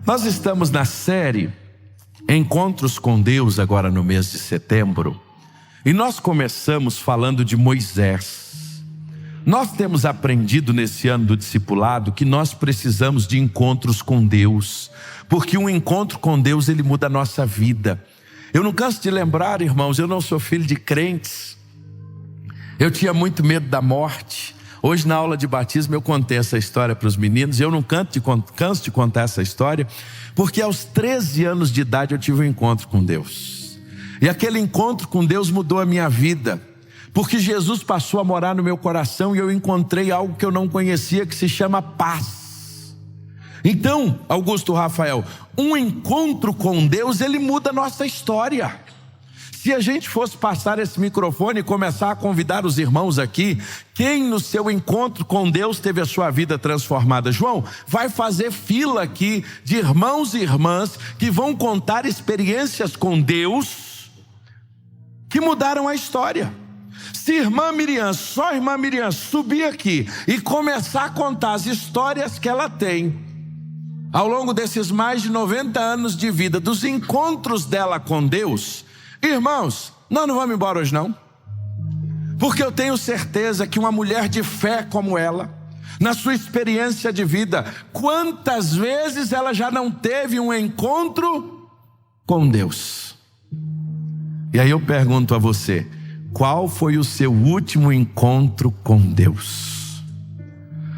Nós estamos na série Encontros com Deus agora no mês de setembro. E nós começamos falando de Moisés. Nós temos aprendido nesse ano do discipulado que nós precisamos de encontros com Deus, porque um encontro com Deus, ele muda a nossa vida. Eu não canso de lembrar, irmãos, eu não sou filho de crentes. Eu tinha muito medo da morte. Hoje na aula de batismo eu contei essa história para os meninos. Eu não canso de contar essa história, porque aos 13 anos de idade eu tive um encontro com Deus. E aquele encontro com Deus mudou a minha vida, porque Jesus passou a morar no meu coração e eu encontrei algo que eu não conhecia, que se chama paz. Então, Augusto Rafael, um encontro com Deus, ele muda a nossa história. Se a gente fosse passar esse microfone e começar a convidar os irmãos aqui, quem no seu encontro com Deus teve a sua vida transformada? João, vai fazer fila aqui de irmãos e irmãs que vão contar experiências com Deus que mudaram a história. Se só irmã Miriam subir aqui e começar a contar as histórias que ela tem ao longo desses mais de 90 anos de vida, dos encontros dela com Deus, irmãos, nós não vamos embora hoje não, porque eu tenho certeza que uma mulher de fé como ela, na sua experiência de vida, quantas vezes ela já não teve um encontro com Deus? E aí eu pergunto a você, qual foi o seu último encontro com Deus?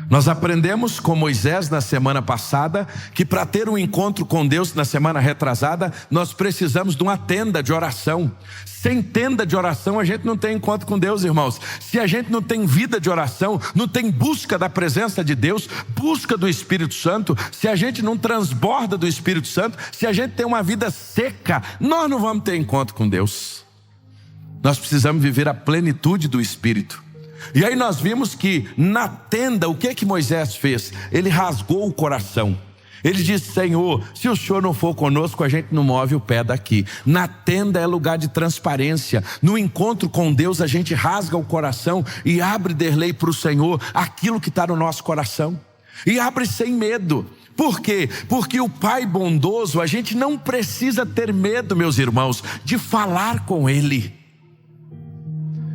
Nós aprendemos com Moisés na semana passada que para ter um encontro com Deus na semana retrasada, nós precisamos de uma tenda de oração. Sem tenda de oração a gente não tem encontro com Deus, irmãos. Se a gente não tem vida de oração, não tem busca da presença de Deus, busca do Espírito Santo, se a gente não transborda do Espírito Santo, se a gente tem uma vida seca, nós não vamos ter encontro com Deus. Nós precisamos viver a plenitude do Espírito. E aí nós vimos que na tenda, o que Moisés fez? Ele rasgou o coração. Ele disse, Senhor, se o Senhor não for conosco, a gente não move o pé daqui. Na tenda é lugar de transparência. No encontro com Deus a gente rasga o coração e abre, Derlei, para o Senhor aquilo que está no nosso coração. E abre sem medo. Por quê? Porque o Pai bondoso, a gente não precisa ter medo, meus irmãos, de falar com Ele.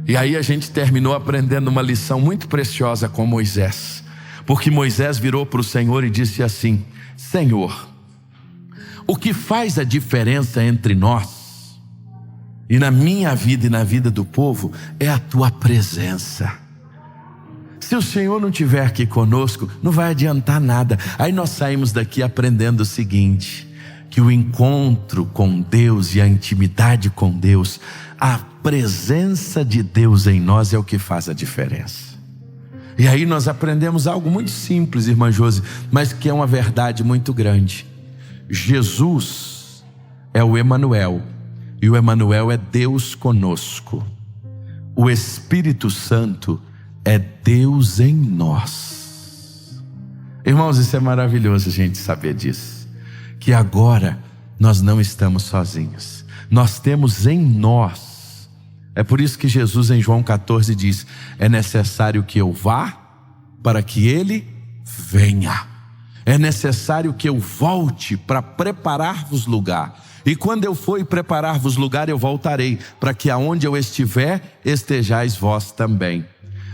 E aí a gente terminou aprendendo uma lição muito preciosa com Moisés. Porque Moisés virou para o Senhor e disse assim, Senhor, o que faz a diferença entre nós e na minha vida e na vida do povo é a tua presença. Se o Senhor não estiver aqui conosco, não vai adiantar nada. Aí nós saímos daqui aprendendo o seguinte, que o encontro com Deus e a intimidade com Deus, a presença de Deus em nós é o que faz a diferença. E aí nós aprendemos algo muito simples, irmã Josi, mas que é uma verdade muito grande. Jesus é o Emanuel, e o Emanuel é Deus conosco. O Espírito Santo é Deus em nós. Irmãos, isso é maravilhoso a gente saber disso, que agora nós não estamos sozinhos, nós temos em nós. É por isso que Jesus em João 14 diz, é necessário que eu vá para que Ele venha. É necessário que eu volte para preparar-vos lugar. E quando eu for e preparar-vos lugar, eu voltarei, para que aonde eu estiver, estejais vós também.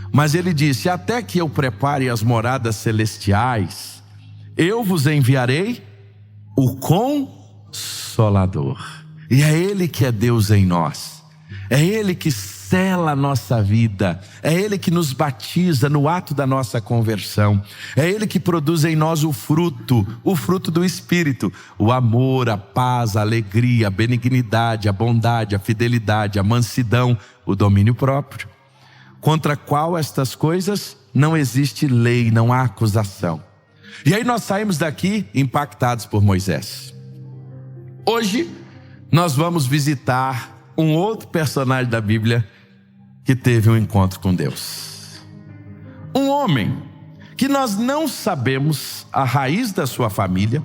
Mas Ele disse, até que eu prepare as moradas celestiais, eu vos enviarei o Consolador. E é Ele que é Deus em nós. É Ele que sela a nossa vida. É Ele que nos batiza no ato da nossa conversão. É Ele que produz em nós o fruto do Espírito. O amor, a paz, a alegria, a benignidade, a bondade, a fidelidade, a mansidão, o domínio próprio. Contra qual estas coisas não existe lei, não há acusação. E aí nós saímos daqui impactados por Moisés. Hoje nós vamos visitar um outro personagem da Bíblia que teve um encontro com Deus. Um homem que nós não sabemos a raiz da sua família,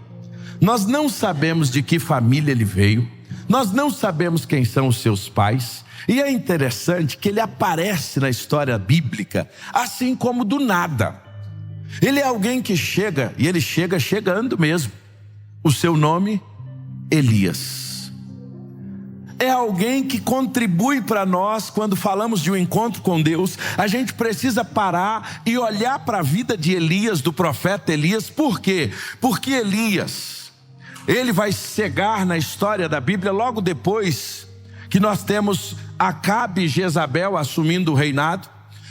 nós não sabemos de que família ele veio, nós não sabemos quem são os seus pais. E é interessante que ele aparece na história bíblica assim como do nada. Ele é alguém que chega, e ele chega chegando mesmo. O seu nome, Elias. É alguém que contribui para nós quando falamos de um encontro com Deus. A gente precisa parar e olhar para a vida de Elias, do profeta Elias. Por quê? Porque Elias, ele vai chegar na história da Bíblia logo depois que nós temos Acabe e Jezabel assumindo o reinado.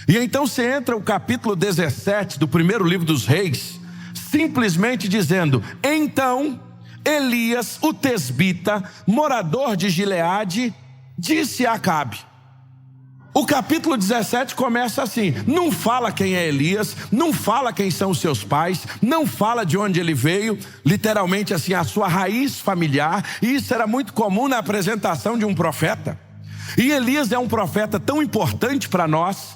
E então você entra o capítulo 17 do primeiro livro dos reis, simplesmente dizendo: então Elias, o tesbita, morador de Gileade, disse a Acabe. O capítulo 17 começa assim, não fala quem é Elias, não fala quem são os seus pais, não fala de onde ele veio, literalmente assim, a sua raiz familiar. E isso era muito comum na apresentação de um profeta. E Elias é um profeta tão importante para nós,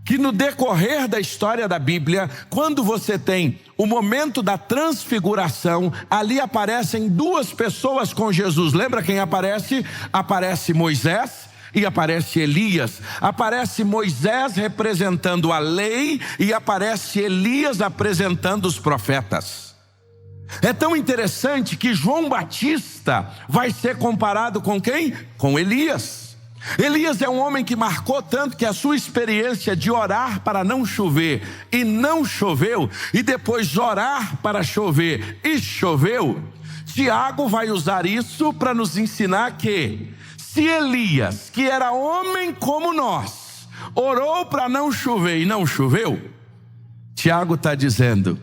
que no decorrer da história da Bíblia, quando você tem o momento da transfiguração, ali aparecem duas pessoas com Jesus. Lembra quem aparece? Aparece Moisés e aparece Elias. Aparece Moisés representando a lei e aparece Elias apresentando os profetas. É tão interessante que João Batista vai ser comparado com quem? Com Elias. Elias é um homem que marcou tanto que a sua experiência de orar para não chover e não choveu, e depois orar para chover e choveu. Tiago vai usar isso para nos ensinar que se Elias, que era homem como nós, orou para não chover e não choveu, Tiago está dizendo,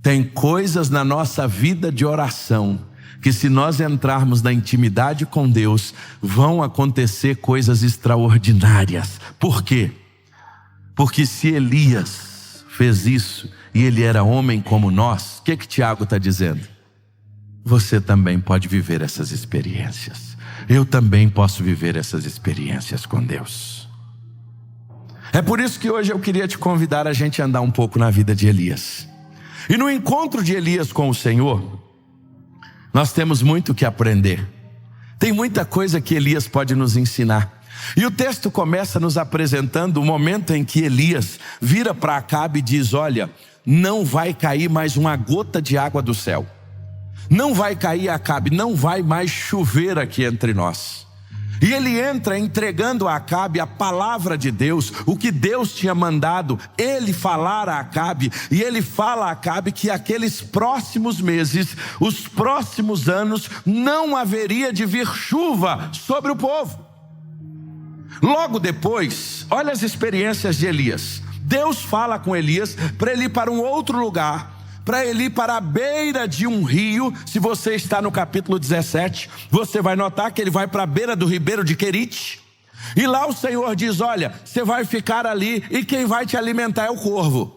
tem coisas na nossa vida de oração que se nós entrarmos na intimidade com Deus, vão acontecer coisas extraordinárias. Por quê? Porque se Elias fez isso, e ele era homem como nós, o que Tiago está dizendo? Você também pode viver essas experiências. Eu também posso viver essas experiências com Deus. É por isso que hoje eu queria te convidar a gente a andar um pouco na vida de Elias. E no encontro de Elias com o Senhor, nós temos muito que aprender. Tem muita coisa que Elias pode nos ensinar. E o texto começa nos apresentando o momento em que Elias vira para Acabe e diz: olha, não vai cair mais uma gota de água do céu. Não vai cair, Acabe, não vai mais chover aqui entre nós. E ele entra entregando a Acabe a palavra de Deus, o que Deus tinha mandado ele falar a Acabe. E ele fala a Acabe que aqueles próximos meses, os próximos anos, não haveria de vir chuva sobre o povo. Logo depois, olha as experiências de Elias. Deus fala com Elias para ele ir para um outro lugar, para ele ir para a beira de um rio. Se você está no capítulo 17, você vai notar que ele vai para a beira do ribeiro de Querite. E lá o Senhor diz: olha, você vai ficar ali e quem vai te alimentar é o corvo.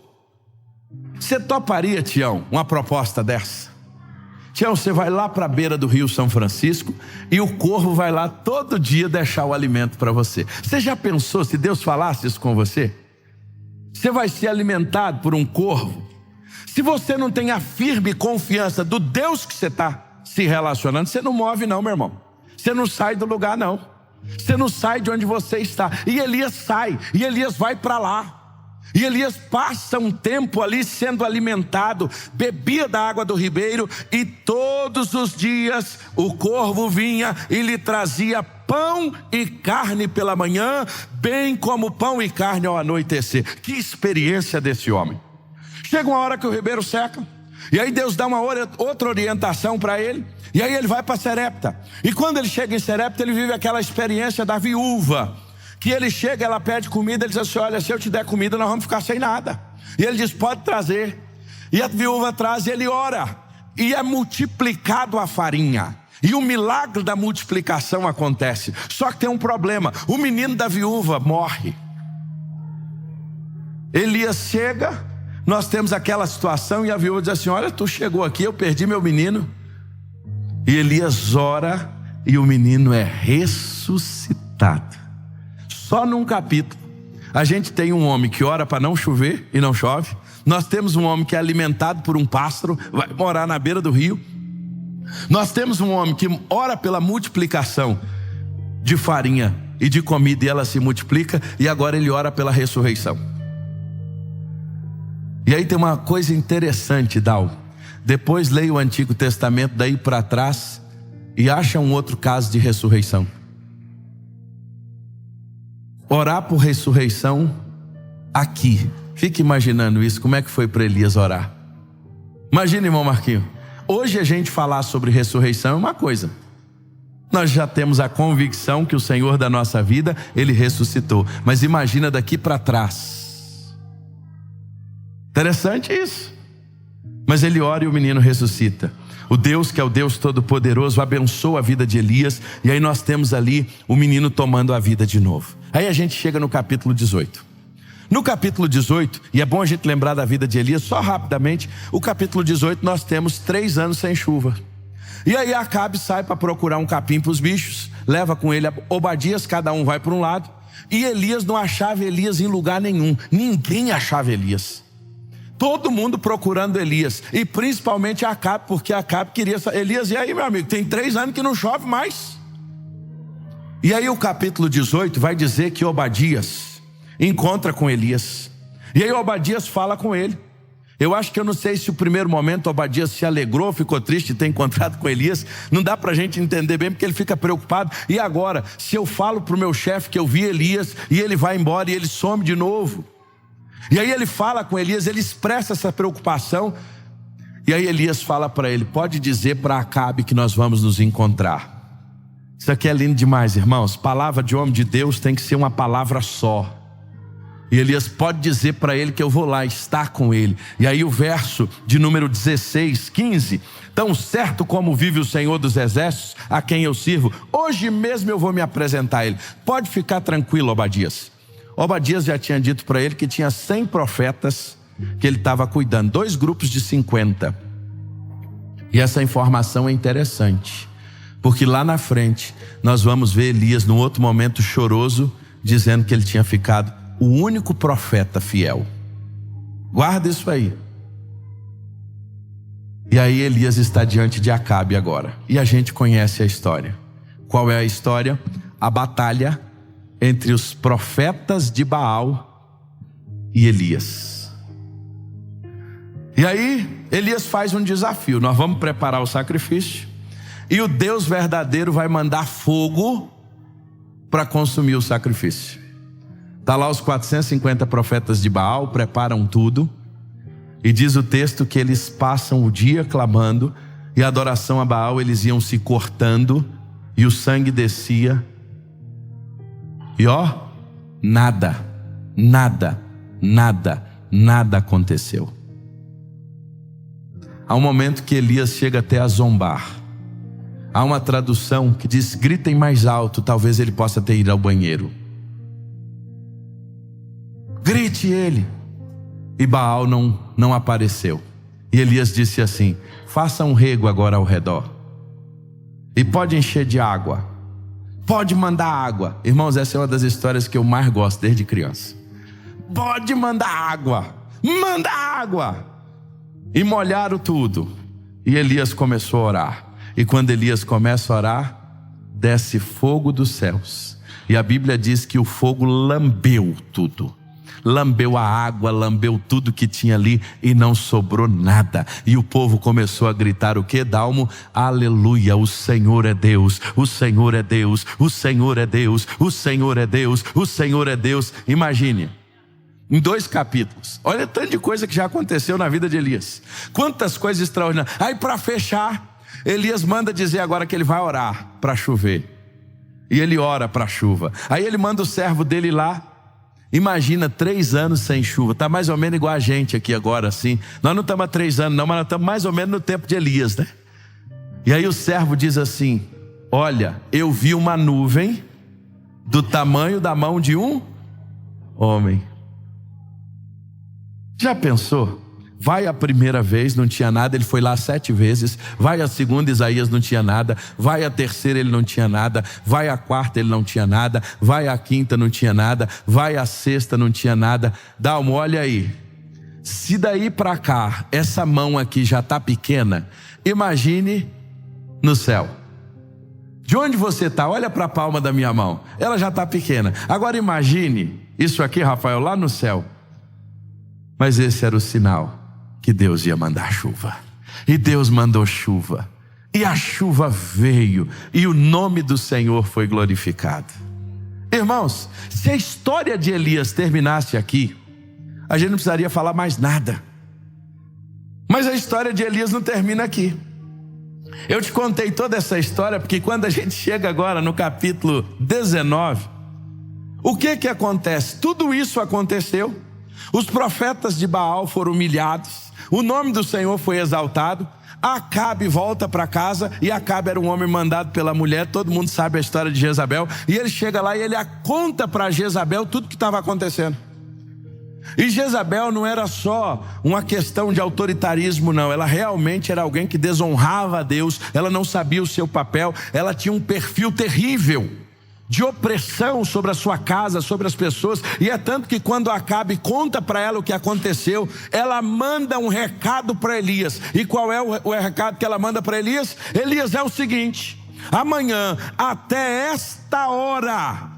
Você toparia, Tião, uma proposta dessa? Tião, você vai lá para a beira do rio São Francisco e o corvo vai lá todo dia deixar o alimento para você. Você já pensou se Deus falasse isso com você? Você vai ser alimentado por um corvo? Se você não tem a firme confiança do Deus que você está se relacionando, você não move não, meu irmão. Você não sai do lugar não. Você não sai de onde você está. E Elias sai, e Elias vai para lá. E Elias passa um tempo ali sendo alimentado, bebia da água do ribeiro, e todos os dias o corvo vinha e lhe trazia pão e carne pela manhã, bem como pão e carne ao anoitecer. Que experiência desse homem. Chega uma hora que o ribeiro seca, e aí Deus dá uma outra orientação para ele, e aí ele vai para Serepta. E quando ele chega em Serepta, ele vive aquela experiência da viúva, que ele chega, ela pede comida, ele diz assim: olha, se eu te der comida, nós vamos ficar sem nada. E ele diz: pode trazer. E a viúva traz, e ele ora, e é multiplicado a farinha. E o milagre da multiplicação acontece. Só que tem um problema: o menino da viúva morre. Elias chega, nós temos aquela situação, e a viúva diz assim: olha, tu chegou aqui, eu perdi meu menino. E Elias ora, e o menino é ressuscitado. Só num capítulo a gente tem um homem que ora para não chover e não chove. Nós temos um homem que é alimentado por um pássaro, vai morar na beira do rio. Nós temos um homem que ora pela multiplicação de farinha e de comida, e ela se multiplica. E agora ele ora pela ressurreição. E aí tem uma coisa interessante, Dal. Depois leia o Antigo Testamento daí para trás e acha um outro caso de ressurreição. Orar por ressurreição aqui. Fique imaginando isso, como é que foi para Elias orar. Imagina, irmão Marquinho, hoje a gente falar sobre ressurreição é uma coisa. Nós já temos a convicção que o Senhor da nossa vida, Ele ressuscitou. Mas imagina daqui para trás. Interessante isso. Mas ele ora e o menino ressuscita. O Deus que é o Deus Todo-Poderoso abençoa a vida de Elias. E aí nós temos ali o menino tomando a vida de novo. Aí a gente chega no capítulo 18. No capítulo 18, e é bom a gente lembrar da vida de Elias só rapidamente. O capítulo 18 nós temos 3 anos sem chuva. E aí Acabe sai para procurar um capim para os bichos. Leva com ele Obadias, cada um vai para um lado. E Elias não achava Elias em lugar nenhum. Ninguém achava Elias. Todo mundo procurando Elias. E principalmente Acabe, porque Acabe queria... Elias, e aí, meu amigo, tem 3 anos que não chove mais. E aí o capítulo 18 vai dizer que Obadias encontra com Elias. E aí Obadias fala com ele. Eu acho que eu não sei se o primeiro momento Obadias se alegrou, ficou triste de ter encontrado com Elias. Não dá pra gente entender bem, porque ele fica preocupado. E agora, se eu falo pro meu chefe que eu vi Elias, e ele vai embora e ele some de novo. E aí ele fala com Elias, ele expressa essa preocupação. E aí Elias fala para ele: pode dizer para Acabe que nós vamos nos encontrar. Isso aqui é lindo demais, irmãos. Palavra de homem de Deus tem que ser uma palavra só. E Elias pode dizer para ele que eu vou lá estar com ele. E aí o verso de número 16, 15. Tão certo como vive o Senhor dos Exércitos, a quem eu sirvo, hoje mesmo eu vou me apresentar a ele. Pode ficar tranquilo, Obadias. Obadias já tinha dito para ele que tinha 100 profetas que ele estava cuidando. 2 grupos de 50. E essa informação é interessante, porque lá na frente nós vamos ver Elias num outro momento choroso, dizendo que ele tinha ficado o único profeta fiel. Guarda isso aí. E aí Elias está diante de Acabe agora. E a gente conhece a história. Qual é a história? A batalha entre os profetas de Baal e Elias. E aí Elias faz um desafio. Nós vamos preparar o sacrifício e o Deus verdadeiro vai mandar fogo para consumir o sacrifício. Está lá os 450 profetas de Baal, preparam tudo. E diz o texto que eles passam o dia clamando. E a adoração a Baal, eles iam se cortando. E o sangue descia. E ó, nada aconteceu. Há um momento que Elias chega até a zombar. Há uma tradução que diz: gritem mais alto, talvez ele possa ter ido ao banheiro. Grite ele. E Baal não apareceu. E Elias disse assim: faça um rego agora ao redor. E pode encher de água. Pode mandar água. Irmãos, essa é uma das histórias que eu mais gosto desde criança. Pode mandar água. Manda água. E molharam tudo. E Elias começou a orar. E quando Elias começa a orar, desce fogo dos céus. E a Bíblia diz que o fogo lambeu tudo. Lambeu a água, lambeu tudo que tinha ali e não sobrou nada. E o povo começou a gritar o quê, Dalmo? Aleluia, o Senhor é Deus, o Senhor é Deus, o Senhor é Deus, o Senhor é Deus, o Senhor é Deus. Imagine, em 2 capítulos, olha tanto de coisa que já aconteceu na vida de Elias. Quantas coisas extraordinárias. Aí para fechar, Elias manda dizer agora que ele vai orar para chover. E ele ora para a chuva. Aí ele manda o servo dele lá. Imagina 3 anos sem chuva. Está mais ou menos igual a gente aqui agora assim. Nós não estamos há 3 anos não, mas nós estamos mais ou menos no tempo de Elias, né? E aí o servo diz assim: olha, eu vi uma nuvem do tamanho da mão de um homem. Já pensou? Vai a primeira vez, não tinha nada, ele foi lá 7 vezes. Vai a segunda, Isaías não tinha nada. Vai a terceira, ele não tinha nada. Vai a quarta, ele não tinha nada. Vai a quinta, não tinha nada. Vai a sexta, não tinha nada. Dalmo, olha aí. Se daí para cá, essa mão aqui já está pequena, imagine no céu. De onde você está? Olha para a palma da minha mão. Ela já está pequena. Agora imagine isso aqui, Rafael, lá no céu. Mas esse era o sinal que Deus ia mandar chuva. E Deus mandou chuva. E a chuva veio. E o nome do Senhor foi glorificado. Irmãos, se a história de Elias terminasse aqui, a gente não precisaria falar mais nada. Mas a história de Elias não termina aqui. Eu te contei toda essa história porque quando a gente chega agora no capítulo 19, o que acontece? Tudo isso aconteceu. Os profetas de Baal foram humilhados. O nome do Senhor foi exaltado. Acabe volta para casa. E Acabe era um homem mandado pela mulher. Todo mundo sabe a história de Jezabel. E ele chega lá e ele conta para Jezabel tudo que estava acontecendo. E Jezabel não era só uma questão de autoritarismo, não. Ela realmente era alguém que desonrava a Deus. Ela não sabia o seu papel. Ela tinha um perfil terrível de opressão sobre a sua casa, sobre as pessoas. E é tanto que quando Acabe conta para ela o que aconteceu, ela manda um recado para Elias. E qual é o recado que ela manda para Elias? Elias, é o seguinte: amanhã até esta hora,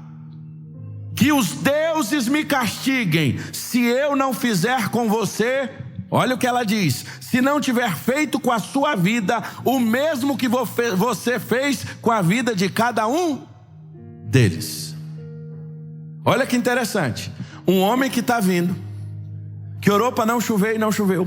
que os deuses me castiguem se eu não fizer com você. Olha o que ela diz: se não tiver feito com a sua vida o mesmo que você fez com a vida de cada um deles. Olha que interessante. Um homem que está vindo, que orou para não chover e não choveu.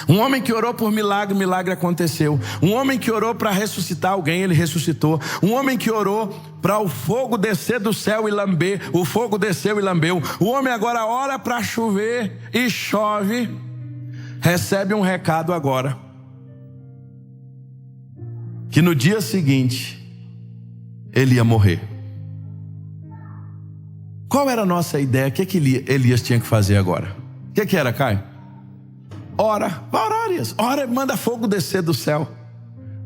Um homem que orou por milagre, milagre aconteceu. Um homem que orou para ressuscitar alguém, ele ressuscitou. Um homem que orou para o fogo descer do céu e lamber, o fogo desceu e lambeu. O homem agora ora para chover e chove. Recebe um recado agora, que no dia seguinte ele ia morrer. Qual era a nossa ideia? O que Elias tinha que fazer agora? O que era, Caio? Ora, Elias, ora, manda fogo descer do céu.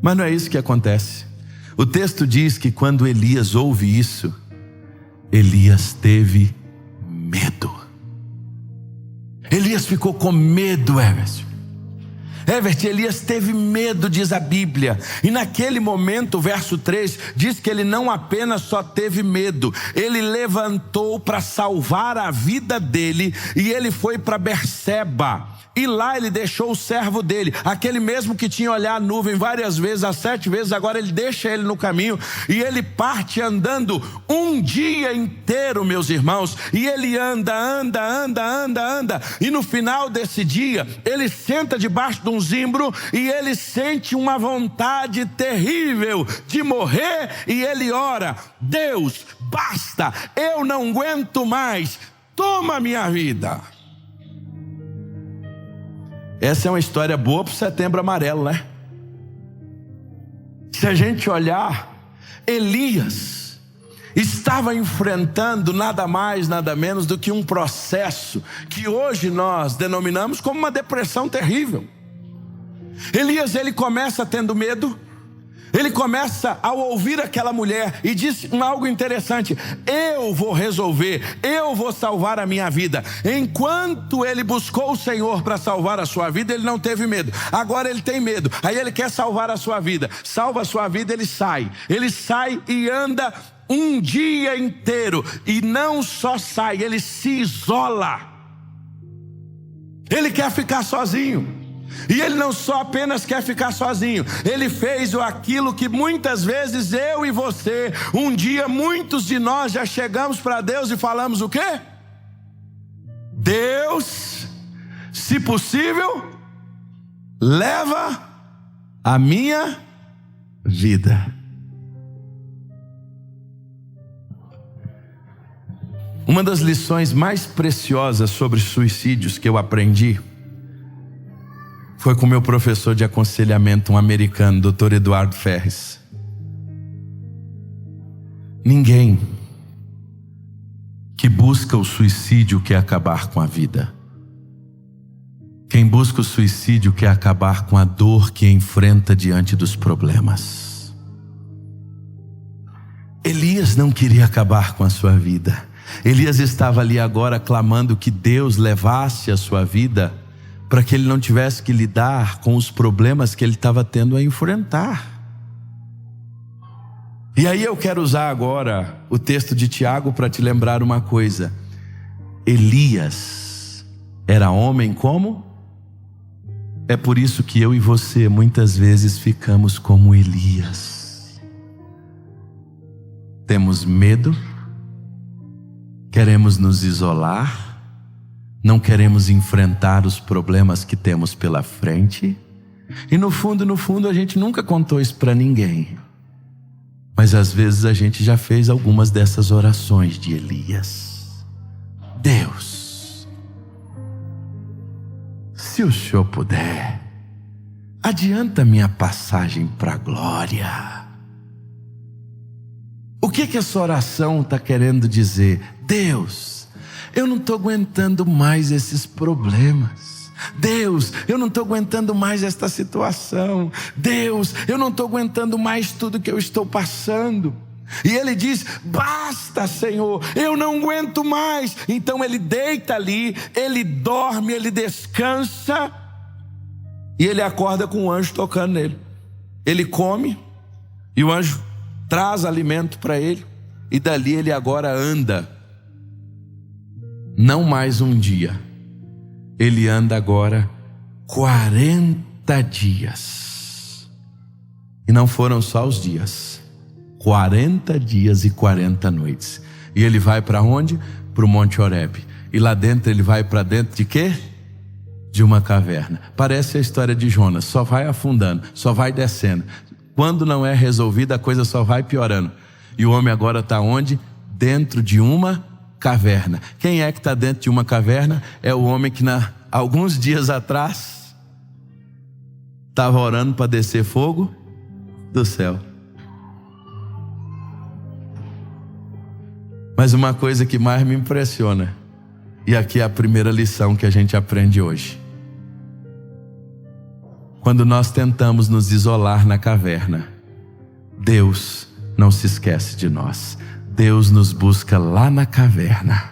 Mas não é isso que acontece. O texto diz que quando Elias ouve isso, Elias teve medo. Elias ficou com medo, Evert, Elias teve medo, diz a Bíblia. E naquele momento, o verso 3 diz que ele não apenas só teve medo, ele levantou para salvar a vida dele. E ele foi para Berseba. E lá ele deixou o servo dele, aquele mesmo que tinha olhado a nuvem várias vezes, as 7 vezes. Agora ele deixa ele no caminho e ele parte andando um dia inteiro, meus irmãos. E ele anda. E no final desse dia, ele senta debaixo de um zimbro e ele sente uma vontade terrível de morrer. E ele ora: Deus, basta, eu não aguento mais, toma minha vida. Essa é uma história boa para o Setembro Amarelo, né? Se a gente olhar, Elias estava enfrentando nada mais, nada menos do que um processo que hoje nós denominamos como uma depressão terrível. Elias, ele começa tendo medo. Ele começa ao ouvir aquela mulher e diz algo interessante: eu vou resolver, eu vou salvar a minha vida. Enquanto ele buscou o Senhor para salvar a sua vida, ele não teve medo. Agora ele tem medo, aí ele quer salvar a sua vida. Salva a sua vida, ele sai e anda um dia inteiro. E não só sai, ele se isola. Ele quer ficar sozinho. E ele não só apenas quer ficar sozinho, ele fez aquilo que muitas vezes eu e você, um dia muitos de nós já chegamos para Deus e falamos o quê? Deus, se possível, leva a minha vida. Uma das lições mais preciosas sobre suicídios que eu aprendi foi com meu professor de aconselhamento, um americano, Dr. Eduardo Ferres. Ninguém que busca o suicídio quer acabar com a vida. Quem busca o suicídio quer acabar com a dor que enfrenta diante dos problemas. Elias não queria acabar com a sua vida. Elias estava ali agora clamando que Deus levasse a sua vida, para que ele não tivesse que lidar com os problemas que ele estava tendo a enfrentar. E aí eu quero usar agora o texto de Tiago para te lembrar uma coisa. Elias era homem como É por isso que eu e você muitas vezes ficamos como Elias. Temos medo, queremos nos isolar, não queremos enfrentar os problemas que temos pela frente. E no fundo, a gente nunca contou isso para ninguém. Mas às vezes a gente já fez algumas dessas orações de Elias. Deus, se o Senhor puder, adianta minha passagem para a glória. O que essa oração está querendo dizer? Deus, eu não estou aguentando mais esses problemas. Deus, eu não estou aguentando mais esta situação. Deus, eu não estou aguentando mais tudo que eu estou passando. E ele diz: basta, Senhor, eu não aguento mais. Então ele deita ali, ele dorme, ele descansa, e ele acorda com o anjo tocando nele. Ele come, e o anjo traz alimento para ele, e dali ele agora anda. Não mais um dia, ele anda agora 40 dias. E não foram só os dias, 40 dias e 40 noites. E ele vai para onde? Para o Monte Horebe. E lá dentro ele vai para dentro de quê? De uma caverna. Parece a história de Jonas, só vai afundando, só vai descendo. Quando não é resolvida, a coisa só vai piorando. E o homem agora está onde? Dentro de uma caverna. Quem é que está dentro de uma caverna? É o homem que alguns dias atrás estava orando para descer fogo do céu. Mas uma coisa que mais me impressiona, e aqui é a primeira lição que a gente aprende hoje: quando nós tentamos nos isolar na caverna, Deus não se esquece de nós. Deus nos busca lá na caverna.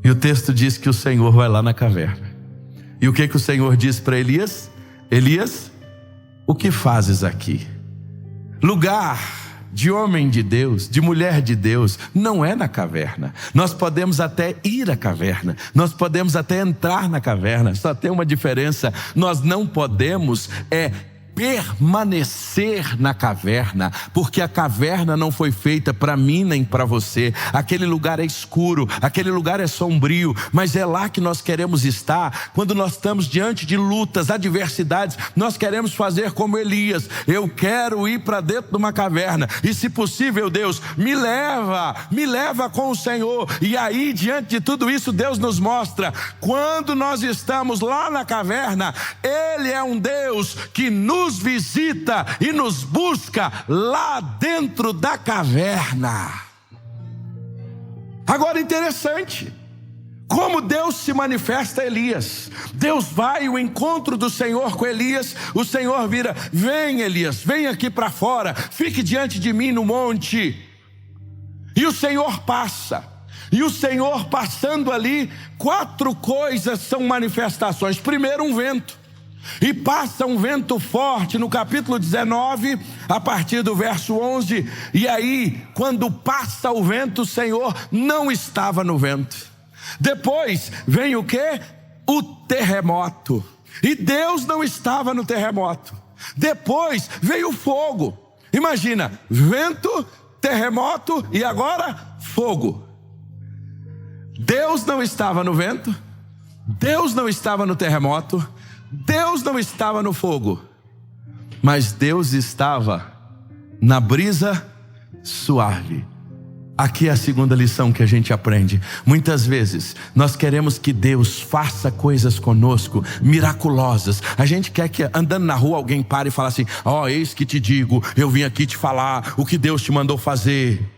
E o texto diz que o Senhor vai lá na caverna. E o que o Senhor diz para Elias? Elias, o que fazes aqui? Lugar de homem de Deus, de mulher de Deus, não é na caverna. Nós podemos até ir à caverna, nós podemos até entrar na caverna. Só tem uma diferença: nós não podemos permanecer na caverna, porque a caverna não foi feita para mim nem para você. Aquele lugar é escuro, aquele lugar é sombrio, mas é lá que nós queremos estar. Quando nós estamos diante de lutas, adversidades, nós queremos fazer como Elias: eu quero ir para dentro de uma caverna, e se possível, Deus, me leva com o Senhor. E aí, diante de tudo isso, Deus nos mostra, quando nós estamos lá na caverna, Ele é um Deus que nos visita e nos busca lá dentro da caverna. Agora, interessante como Deus se manifesta a Elias. Deus vai ao encontro do Senhor com Elias. O Senhor vira: vem, Elias, vem aqui para fora, fique diante de mim no monte. E o Senhor passa. E o Senhor passando ali, 4 coisas são manifestações. Primeiro, um vento. E passa um vento forte no capítulo 19, a partir do verso 11. E aí, quando passa o vento, o Senhor não estava no vento. Depois vem o quê? O terremoto. E Deus não estava no terremoto. Depois veio o fogo. Imagina, vento, terremoto e agora fogo. Deus não estava no vento, Deus não estava no terremoto, Deus não estava no fogo, mas Deus estava na brisa suave. Aqui é a segunda lição que a gente aprende. Muitas vezes nós queremos que Deus faça coisas conosco miraculosas. A gente quer que andando na rua alguém pare e fale assim: eis que te digo, eu vim aqui te falar o que Deus te mandou fazer.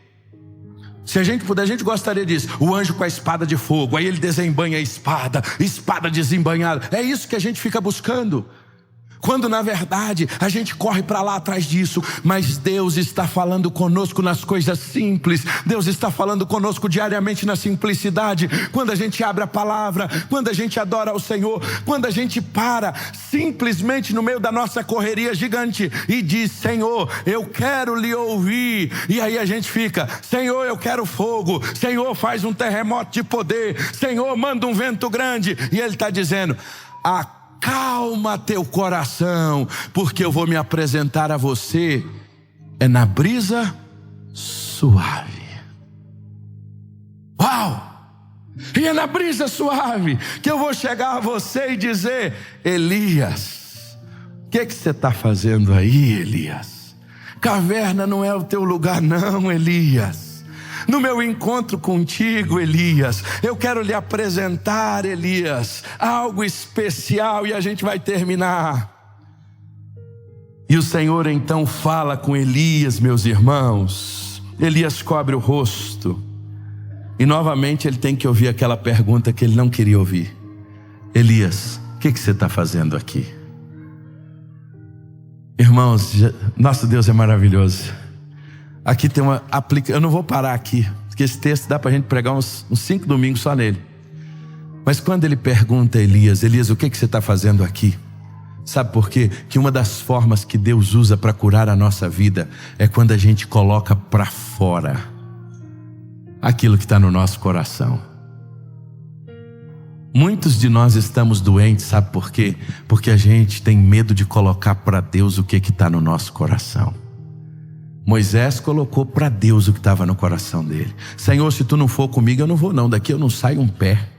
Se a gente puder, a gente gostaria disso. O anjo com a espada de fogo, aí ele desembanha a espada desembanhada. É isso que a gente fica buscando, quando na verdade a gente corre para lá atrás disso. Mas Deus está falando conosco nas coisas simples. Deus está falando conosco diariamente na simplicidade. Quando a gente abre a palavra, quando a gente adora ao Senhor, quando a gente para simplesmente no meio da nossa correria gigante e diz: Senhor, eu quero lhe ouvir. E aí a gente fica: Senhor, eu quero fogo. Senhor, faz um terremoto de poder. Senhor, manda um vento grande. E Ele está dizendo: Acalma teu coração, porque eu vou me apresentar a você na brisa suave. Uau! E é na brisa suave que eu vou chegar a você e dizer: Elias, o que você está fazendo aí, Elias? Caverna não é o teu lugar não, Elias. No meu encontro contigo, Elias, eu quero lhe apresentar, Elias, algo especial, e a gente vai terminar. E o Senhor então fala com Elias, meus irmãos. Elias cobre o rosto, e novamente ele tem que ouvir aquela pergunta que ele não queria ouvir: Elias, o que você está fazendo aqui? Irmãos, nosso Deus é maravilhoso. Aqui tem uma aplicação. Eu não vou parar aqui, porque esse texto dá para a gente pregar uns 5 domingos só nele. Mas quando ele pergunta a Elias: Elias, o que você está fazendo aqui? Sabe por quê? Que uma das formas que Deus usa para curar a nossa vida é quando a gente coloca para fora aquilo que está no nosso coração. Muitos de nós estamos doentes, sabe por quê? Porque a gente tem medo de colocar para Deus o que está no nosso coração. Moisés colocou para Deus o que estava no coração dele. Senhor, se tu não for comigo, eu não vou não, daqui eu não saio um pé.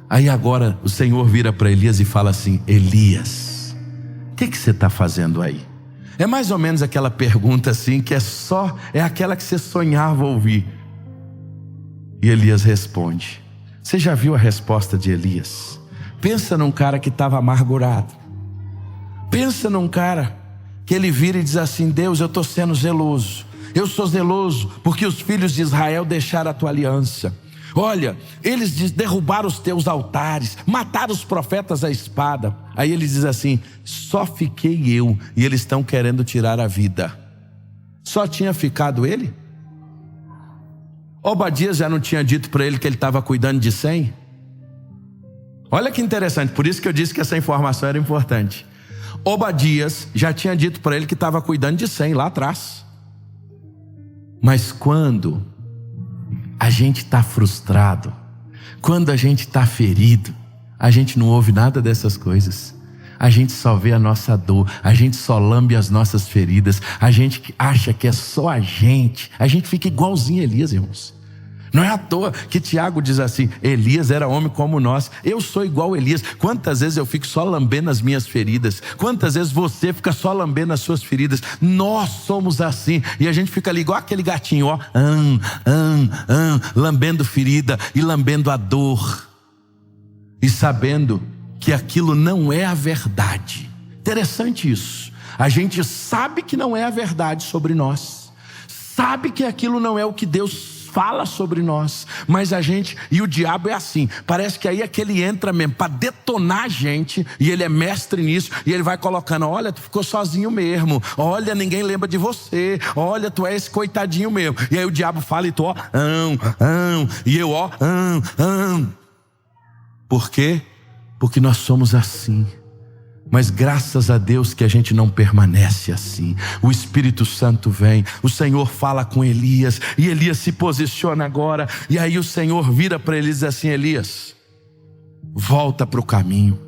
Aí agora o Senhor vira para Elias e fala assim: Elias, o que você está fazendo aí? É mais ou menos aquela pergunta assim, que é aquela que você sonhava ouvir. E Elias responde. Você já viu a resposta de Elias? Pensa num cara que estava amargurado. Pensa num cara que ele vira e diz assim: Deus, eu estou sendo zeloso. Eu sou zeloso porque os filhos de Israel deixaram a tua aliança. Olha, eles derrubaram os teus altares, mataram os profetas à espada. Aí ele diz assim: só fiquei eu e eles estão querendo tirar a vida. Só tinha ficado ele? Obadias já não tinha dito para ele que ele estava cuidando de 100? Olha que interessante, por isso que eu disse que essa informação era importante. Obadias já tinha dito para ele que estava cuidando de 100 lá atrás. Mas quando a gente está frustrado, quando a gente está ferido, a gente não ouve nada dessas coisas. A gente só vê a nossa dor, a gente só lambe as nossas feridas, a gente acha que é só a gente fica igualzinho a Elias, irmãos. Não é à toa que Tiago diz assim: Elias era homem como nós. Eu sou igual a Elias. Quantas vezes eu fico só lambendo as minhas feridas? Quantas vezes você fica só lambendo as suas feridas? Nós somos assim. E a gente fica ali igual aquele gatinho, ó, lambendo ferida e lambendo a dor. E sabendo que aquilo não é a verdade. Interessante isso. A gente sabe que não é a verdade sobre nós. Sabe que aquilo não é o que Deus fala sobre nós, mas a gente, e o diabo é assim, parece que aí é que ele entra mesmo para detonar a gente, e ele é mestre nisso, e ele vai colocando: olha, tu ficou sozinho mesmo, olha, ninguém lembra de você, olha, tu é esse coitadinho mesmo. E aí o diabo fala e tu ó, e eu ó, Por quê? Porque nós somos assim. Mas graças a Deus que a gente não permanece assim. O Espírito Santo vem, o Senhor fala com Elias, e Elias se posiciona agora. E aí o Senhor vira para ele e diz assim: Elias, volta para o caminho.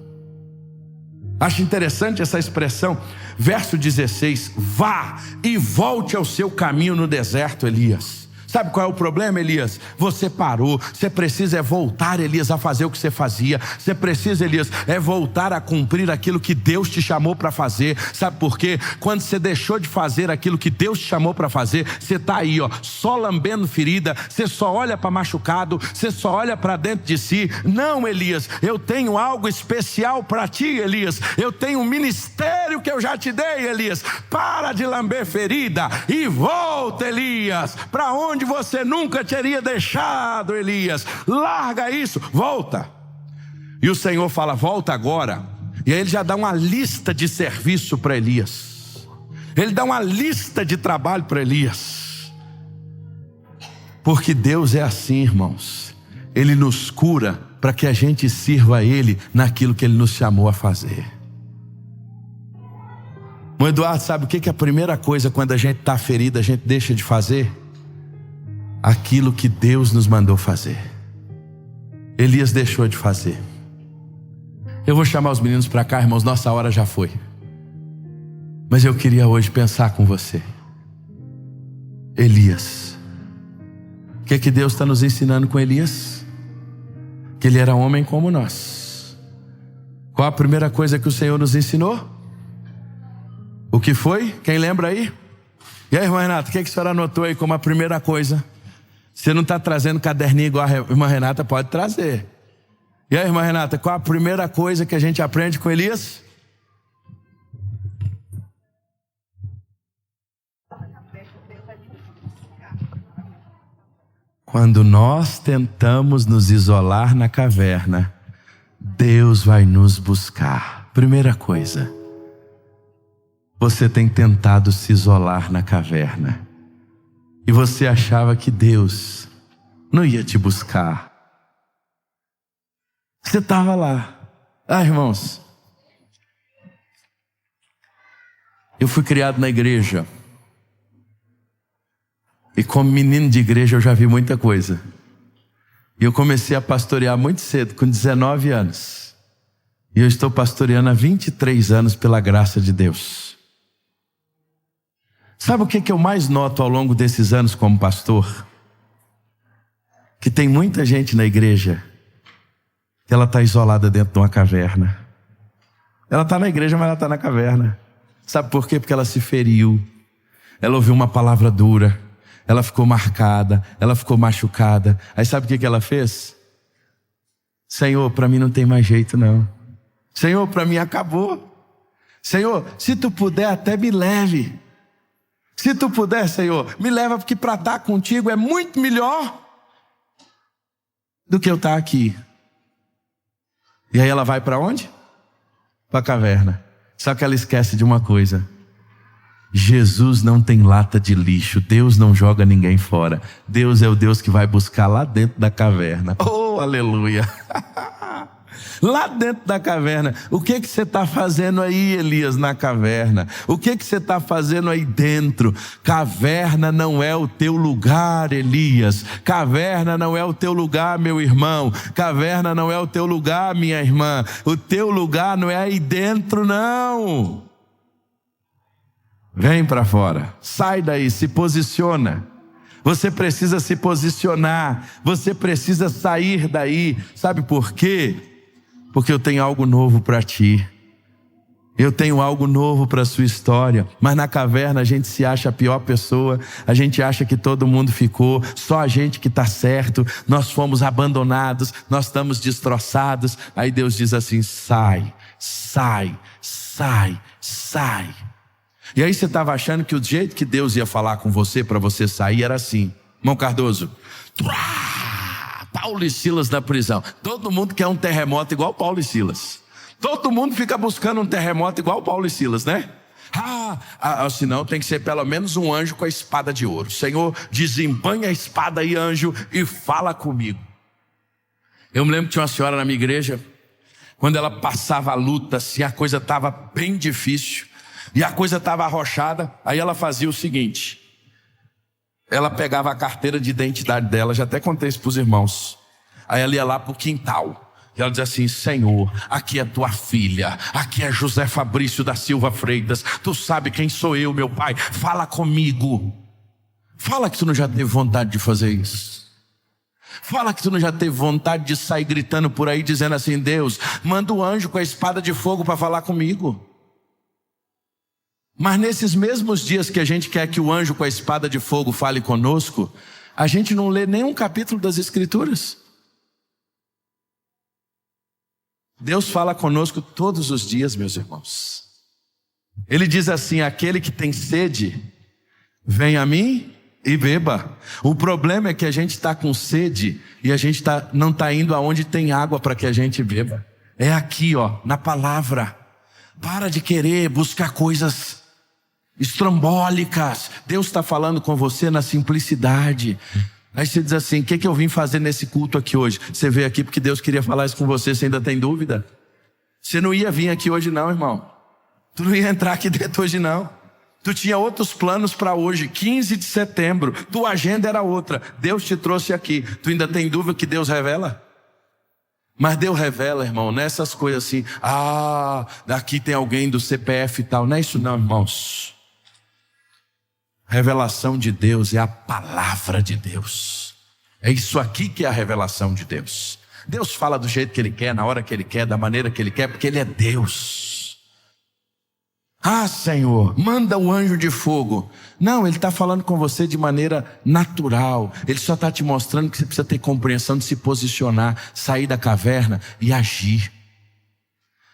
Acho interessante essa expressão, verso 16: vá e volte ao seu caminho no deserto, Elias. Sabe qual é o problema, Elias? Você parou. Você precisa voltar, Elias, a fazer o que você fazia. Você precisa, Elias, voltar a cumprir aquilo que Deus te chamou para fazer. Sabe por quê? Quando você deixou de fazer aquilo que Deus te chamou para fazer, você está aí, ó, só lambendo ferida. Você só olha para machucado. Você só olha para dentro de si. Não, Elias, eu tenho algo especial para ti, Elias. Eu tenho um ministério que eu já te dei, Elias. Para de lamber ferida e volta, Elias, para onde você nunca teria deixado, Elias. Larga isso, volta. E o Senhor fala: volta agora. E aí ele já dá uma lista de serviço para Elias. Ele dá uma lista de trabalho para Elias. Porque Deus é assim, irmãos. Ele nos cura para que a gente sirva a Ele naquilo que Ele nos chamou a fazer. O Eduardo, sabe o que é a primeira coisa quando a gente está ferido, a gente deixa de fazer? Aquilo que Deus nos mandou fazer. Elias deixou de fazer. Eu vou chamar os meninos para cá, irmãos, nossa hora já foi. Mas eu queria hoje pensar com você. Elias. O que Deus está nos ensinando com Elias? Que ele era homem como nós. Qual a primeira coisa que o Senhor nos ensinou? O que foi? Quem lembra aí? E aí, irmã Renata, o que a senhora anotou aí como a primeira coisa? Você não está trazendo caderninho igual a irmã Renata, pode trazer. E aí, irmã Renata, qual a primeira coisa que a gente aprende com Elias? Quando nós tentamos nos isolar na caverna, Deus vai nos buscar. Primeira coisa. Você tem tentado se isolar na caverna. E você achava que Deus não ia te buscar. Você estava lá. Irmãos, eu fui criado na igreja. E como menino de igreja eu já vi muita coisa. E eu comecei a pastorear muito cedo, com 19 anos. E eu estou pastoreando há 23 anos pela graça de Deus. Sabe o que eu mais noto ao longo desses anos como pastor? Que tem muita gente na igreja que ela está isolada dentro de uma caverna. Ela está na igreja, mas ela está na caverna. Sabe por quê? Porque ela se feriu. Ela ouviu uma palavra dura. Ela ficou marcada, ela ficou machucada. Aí sabe o que ela fez? Senhor, para mim não tem mais jeito não. Senhor, para mim acabou. Senhor, se tu puder até me leve. Se tu puder, Senhor, me leva, porque para estar contigo é muito melhor do que eu estar aqui. E aí ela vai para onde? Para a caverna. Só que ela esquece de uma coisa. Jesus não tem lata de lixo. Deus não joga ninguém fora. Deus é o Deus que vai buscar lá dentro da caverna. Oh, aleluia! Lá dentro da caverna. O que você está fazendo aí, Elias, na caverna? O que você está fazendo aí dentro? Caverna não é o teu lugar, Elias. Caverna não é o teu lugar, meu irmão. Caverna não é o teu lugar, minha irmã. O teu lugar não é aí dentro, não. Vem para fora, sai daí, se posiciona. Você precisa se posicionar, você precisa sair daí. Sabe por quê? Porque eu tenho algo novo para ti. Eu tenho algo novo para a sua história. Mas na caverna a gente se acha a pior pessoa. A gente acha que todo mundo ficou, só a gente que está certo. Nós fomos abandonados, nós estamos destroçados. Aí Deus diz assim: sai, sai, sai, sai. E aí você estava achando que o jeito que Deus ia falar com você para você sair era assim. Irmão Cardoso, Paulo e Silas na prisão. Todo mundo quer um terremoto igual Paulo e Silas. Todo mundo fica buscando um terremoto igual Paulo e Silas, né? Senão tem que ser pelo menos um anjo com a espada de ouro. Senhor, desembanha a espada aí, anjo, e fala comigo. Eu me lembro que tinha uma senhora na minha igreja, quando ela passava a luta, assim, a coisa estava bem difícil. E a coisa estava arrochada. Aí ela fazia o seguinte: ela pegava a carteira de identidade dela, já até contei isso para os irmãos. Aí ela ia lá para o quintal e ela dizia assim: Senhor, aqui é tua filha, aqui é José Fabrício da Silva Freitas. Tu sabe quem sou eu, meu pai, fala comigo. Fala que tu não já teve vontade de fazer isso. Fala que tu não já teve vontade de sair gritando por aí dizendo assim: Deus, manda o anjo com a espada de fogo para falar comigo. Mas nesses mesmos dias que a gente quer que o anjo com a espada de fogo fale conosco, a gente não lê nenhum capítulo das Escrituras. Deus fala conosco todos os dias, meus irmãos. Ele diz assim: aquele que tem sede, vem a mim e beba. O problema é que a gente está com sede e a gente não está indo aonde tem água para que a gente beba. É aqui, ó, na palavra. Para de querer buscar coisas estrambólicas. Deus está falando com você na simplicidade. Aí você diz assim: o que eu vim fazer nesse culto aqui hoje? Você veio aqui porque Deus queria falar isso com você. Você ainda tem dúvida? Você não ia vir aqui hoje não, irmão. Tu não ia entrar aqui dentro hoje não. Tu tinha outros planos para hoje, 15 de setembro. Tua agenda era outra. Deus te trouxe aqui. Tu ainda tem dúvida que Deus revela? Mas Deus revela, irmão, nessas coisas assim, daqui tem alguém do CPF e tal. Não é isso não, irmãos. Revelação de Deus é a palavra de Deus. É isso aqui que é a revelação de Deus. Deus fala do jeito que Ele quer, na hora que Ele quer, da maneira que Ele quer, porque Ele é Deus. Senhor, manda o anjo de fogo. Não, Ele está falando com você de maneira natural. Ele só está te mostrando que você precisa ter compreensão de se posicionar, sair da caverna e agir.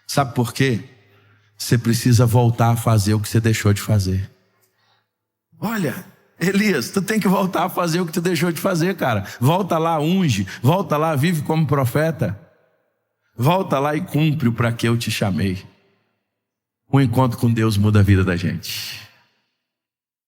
Sabe por quê? Você precisa voltar a fazer o que você deixou de fazer. Olha, Elias, tu tem que voltar a fazer o que tu deixou de fazer, cara. Volta lá, unge. Volta lá, vive como profeta. Volta lá e cumpre o para que eu te chamei. O encontro com Deus muda a vida da gente.